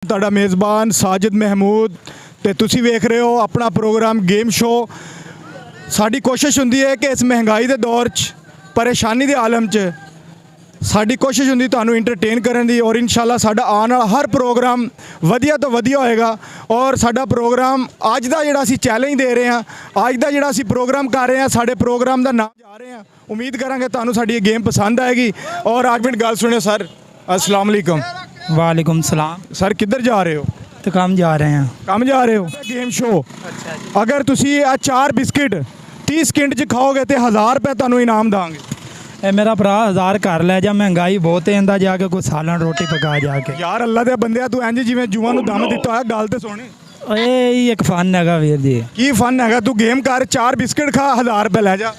ਤੁਹਾਡਾ ਮੇਜ਼ਬਾਨ ਸਾजिद महमूद ਤੇ ਤੁਸੀਂ ਵੇਖ ਰਹੇ ਹੋ ਆਪਣਾ ਪ੍ਰੋਗਰਾਮ ਗੇਮ ਸ਼ੋ। ਸਾਡੀ ਕੋਸ਼ਿਸ਼ ਹੁੰਦੀ ਹੈ ਕਿ ਇਸ ਮਹਿੰਗਾਈ ਦੇ ਦੌਰ 'ਚ ਪਰੇਸ਼ਾਨੀ ਦੇ ਆਲਮ 'ਚ ਸਾਡੀ ਕੋਸ਼ਿਸ਼ ਹੁੰਦੀ ਤੁਹਾਨੂੰ ਇੰਟਰਟੇਨ ਕਰਨ ਦੀ ਔਰ ਇਨਸ਼ਾਅੱਲਾ ਸਾਡਾ ਆਉਣ ਵਾਲਾ ਹਰ ਪ੍ਰੋਗਰਾਮ ਵਧੀਆ ਤੋਂ ਵਧੀਆ ਹੋਏਗਾ। ਔਰ ਸਾਡਾ ਪ੍ਰੋਗਰਾਮ ਅੱਜ ਦਾ ਜਿਹੜਾ ਅਸੀਂ ਚੈਲੰਜ ਦੇ ਰਹੇ ਹਾਂ, ਅੱਜ ਦਾ ਜਿਹੜਾ ਅਸੀਂ ਪ੍ਰੋਗਰਾਮ ਕਰ ਰਹੇ ਹਾਂ, ਸਾਡੇ ਪ੍ਰੋਗਰਾਮ ਦਾ ਨਾਮ ਜਾ ਰਹੇ ਹਾਂ। ਉਮੀਦ ਕਰਾਂਗੇ ਤੁਹਾਨੂੰ ਸਾਡੀ ਇਹ ਗੇਮ ਪਸੰਦ ਆएगी। और आज मिनट गल सुनियो सर, अस्सलाम वालेकुम। वालेकुम सलाम। सर किधर जा रहे हो? तो काम जा रहे हैं। ਕੰਮ ਜਾ ਰਹੇ ਹੋ? Game show. ਅਗਰ ਤੁਸੀਂ ਆ 4 ਬਿਸਕਿਟ 30 ਸਕਿੰਟ 'ਚ ਖਾਓਗੇ ਤੇ 1000 ਰੁਪਏ ਤੁਹਾਨੂੰ ਇਨਾਮ ਦਾਂਗੇ। ए मेरा भरा 1000 घर लै जा, महंगाई बहुत है, इंदा जाके कोई सालन रोटी पका जाके। ਯਾਰ ਅੱਲਾ ਦੇ ਬੰਦਿਆ ਤੂੰ ਇੰਜ ਜਿਵੇਂ ਜੂਆਂ ਨੂੰ ਦਮ ਦਿੱਤਾ ਹੋਇਆ, ਗੱਲ ਤੇ ਸੁਣ। ए एक फन हैगा वीर जी। ਕੀ ਫਨ ਹੈਗਾ? ਤੂੰ ਗੇਮ ਕਰ, 4 ਬਿਸਕਿਟ ਖਾ, 1000 ਰੁਪਏ ਲੈ ਜਾ।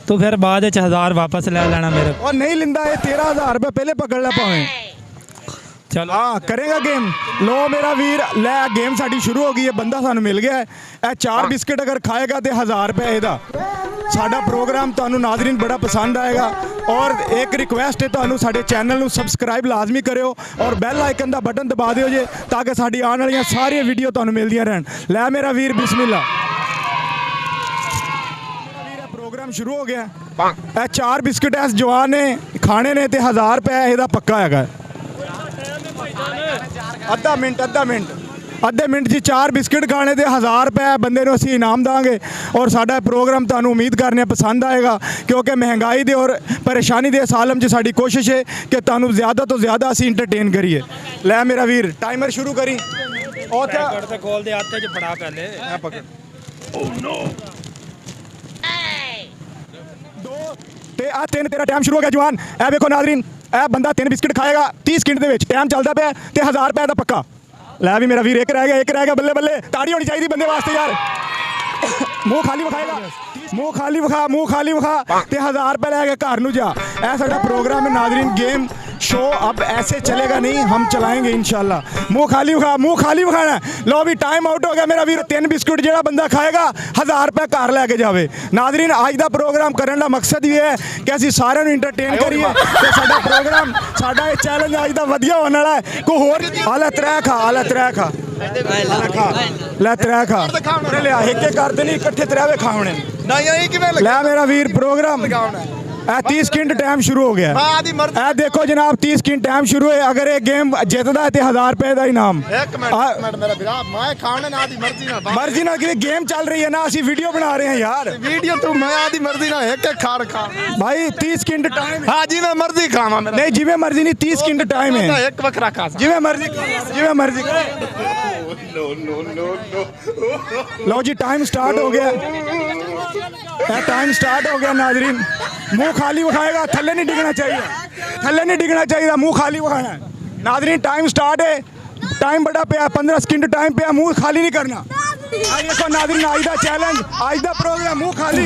तो फिर बाद 1000 वापस ले लेना मेरे को। और नहीं लिंदा ये 13000 रुपये पहले पकड़ ले पावे। चलो हाँ करेगा गेम। लो मेरा वीर ले, गेम साडी शुरू हो गई है। बंदा सानू मिल गया है। ए 4 बिस्किट अगर खाएगा तो 1000 रुपये ਇਹਦਾ। ਸਾਡਾ ਪ੍ਰੋਗਰਾਮ ਤੁਹਾਨੂੰ ਨਾਜ਼ਰੀਨ ਬੜਾ ਪਸੰਦ ਆਏਗਾ। ਔਰ ਇੱਕ ਰਿਕੁਐਸਟ ਹੈ ਤੁਹਾਨੂੰ, ਸਾਡੇ ਚੈਨਲ ਨੂੰ ਸਬਸਕ੍ਰਾਈਬ ਲਾਜ਼ਮੀ ਕਰਿਓ ਔਰ ਬੈਲ ਆਈਕਨ ਦਾ ਬਟਨ ਦਬਾ ਦਿਓ ਜੇ, ਤਾਂ ਕਿ ਸਾਡੀ ਆਉਣ ਵਾਲੀਆਂ ਸਾਰੀਆਂ ਵੀਡੀਓ ਤੁਹਾਨੂੰ ਮਿਲਦੀਆਂ ਰਹਿਣ। ਲੈ ਮੇਰਾ ਵੀਰ ਬਿਸਮਿਲ੍ਲਾ। प्रोग्राम शुरू हो गया। ए 4 बिस्किट इस जवान ने खाने ने ते 1000 रुपये ਇਹਦਾ पक्का है। ਅੱਧਾ ਮਿੰਟ जी 4 बिस्किट खाने ते 1000 रुपये बंदे ਨੂੰ ਅਸੀਂ ਇਨਾਮ ਦਾਂਗੇ। और ਸਾਡਾ ਪ੍ਰੋਗਰਾਮ ਤੁਹਾਨੂੰ ਉਮੀਦ ਕਰਨੇ ਪਸੰਦ ਆਏਗਾ, क्योंकि महंगाई ਦੇ और परेशानी ਦੇ ਇਸ ਆਲਮ 'ਚ ਸਾਡੀ ਕੋਸ਼ਿਸ਼ ਹੈ ਕਿ ਤੁਹਾਨੂੰ ਜ਼ਿਆਦਾ ਤੋਂ ਜ਼ਿਆਦਾ ਅਸੀਂ ਇੰਟਰਟੇਨ ਕਰੀਏ। ਲੈ ਮੇਰਾ ਵੀਰ ਟਾਈਮਰ ਸ਼ੁਰੂ ਕਰੀ। ਉਹ ਤੇ खोल दे आते जो फड़ा पहले। मैं पकड़। Oh no. ਤੇ ਆ 3 ਤੇਰਾ ਟਾਈਮ ਸ਼ੁਰੂ ਹੋ ਗਿਆ ਜਵਾਨ। ਇਹ ਵੇਖੋ ਨਾਜ਼ਰੀਨ, ਇਹ ਬੰਦਾ 3 ਬਿਸਕਿਟ ਖਾਏਗਾ 30 ਸਕਿੰਟ ਦੇ ਵਿੱਚ। ਟਾਈਮ ਚੱਲਦਾ ਪਿਆ ਤੇ 1000 ਰੁਪਏ ਦਾ ਪੱਕਾ। ਲੈ ਵੀ ਮੇਰਾ ਵੀਰ, ਇੱਕ ਰਹਿ ਗਿਆ। ਬੱਲੇ ਬੱਲੇ, ਤਾੜੀ ਹੋਣੀ ਚਾਹੀਦੀ ਬੰਦੇ ਵਾਸਤੇ ਯਾਰ। ਮੂੰਹ ਖਾਲੀ ਵਿਖਾਏਗਾ, ਮੂੰਹ ਖਾਲੀ ਵਿਖਾ ਤੇ 1000 रुपये ਲੈ ਕੇ घर ਨੂੰ जा। ਇਹ ਸਾਡਾ ਪ੍ਰੋਗਰਾਮ ਹੈ ਨਾਜ਼ਰੀਨ, गेम शो। अब ऐसे चलेगा नहीं, हम चलाएंगे इंशाल्लाह। मुँह खाली विखाना। लो भी टाइम आउट हो गया मेरा वीर। 3 बिस्कुट जो बंदा खाएगा 1000 रुपये घर लैके जाए। नाजरीन अज का प्रोग्राम करने का मकसद ये है कि असी सारे इंटरटेन करिए। तो साडा प्रोग्राम, साडा ये चैलेंज अज का वधिया होने वाला है। कोई होर आला त्रै खा ले, 3 खा लिया। एक करते नहीं, इकट्ठे 3 खाने। लै मेरा वीर प्रोग्राम 30 सकिंट टाइम शुरू हो गया। ए देखो जनाब 30 सकिंट टाइम शुरू है। अगर ये गेम जितदा है तो 1000 रुपये का इनाम। मर्जी ना कि गेम चल रही है ना, असी वीडियो बना रहे हैं यार। वीडियो तो मैं आदि मर्जी ना एक खाड़ खा भाई 30 सकिंट टाइम। हाँ जी मैं मर्जी खावा नहीं, जिवें मर्जी नहीं, 30 सकिंट टाइम है। एक बकरा खा जिवें मर्जी। लो जी टाइम स्टार्ट हो गया। नाजरीन मुंह खाली विखाएगा, थल्ले नहीं डिगना चाहिए, मुंह खाली विखाना है। नाजरीन टाइम स्टार्ट है। टाइम बड़ा पे 15 सकिंट टाइम पे, मुंह खाली नहीं करना। देखो नाजरीन आज का चैलेंज, आज का प्रोग्राम, मुंह खाली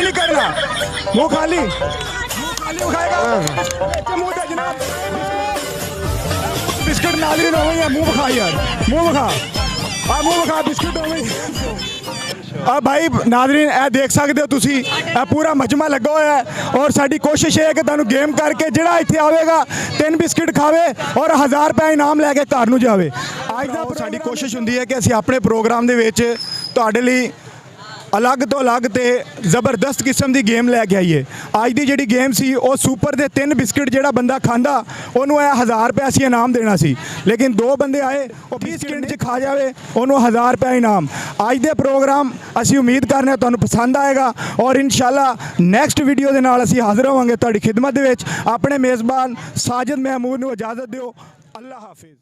नहीं करना। मुंह खाली विखाएगा। जनाब बिस्किट नाजरीन हो गई है। मुंह विखा यार, मुंह विखा बिस्किट हो गई। अब भाई नाजरीन ए देख सकते हो तुसी, ए पूरा मजमा लगा हुआ है। और साडी कोशिश है कि तुहानू गेम करके जिहड़ा इत्थे आवेगा 3 बिस्किट खावे और 1000 रुपये इनाम लैके घर नू जावे। अज दा साडी कोशिश हुंदी है कि असीं अपने प्रोग्राम दे विच तुहाडे लई अलग तो अलग तो जबरदस्त किस्म की गेम लैके आईए। अज की जी गेम सी वो सुपर के 3 बिस्किट जो बंदा खाता उन्होंने 1000 रुपये असी इनाम देना सी, लेकिन 2 बंदे आए वो 20 सकिंट खा जाए उन्होंने 1000 रुपये इनाम। अज के प्रोग्राम असी उम्मीद करने तुहानू पसंद आएगा और इंशाल्लाह नैक्सट वीडियो के नाल असी हाजिर होवांगे तुहाडी खिदमत दे विच। अपने मेज़बान साजिद महमूद नू इजाज़त दिओ। अल्लाह हाफिज़।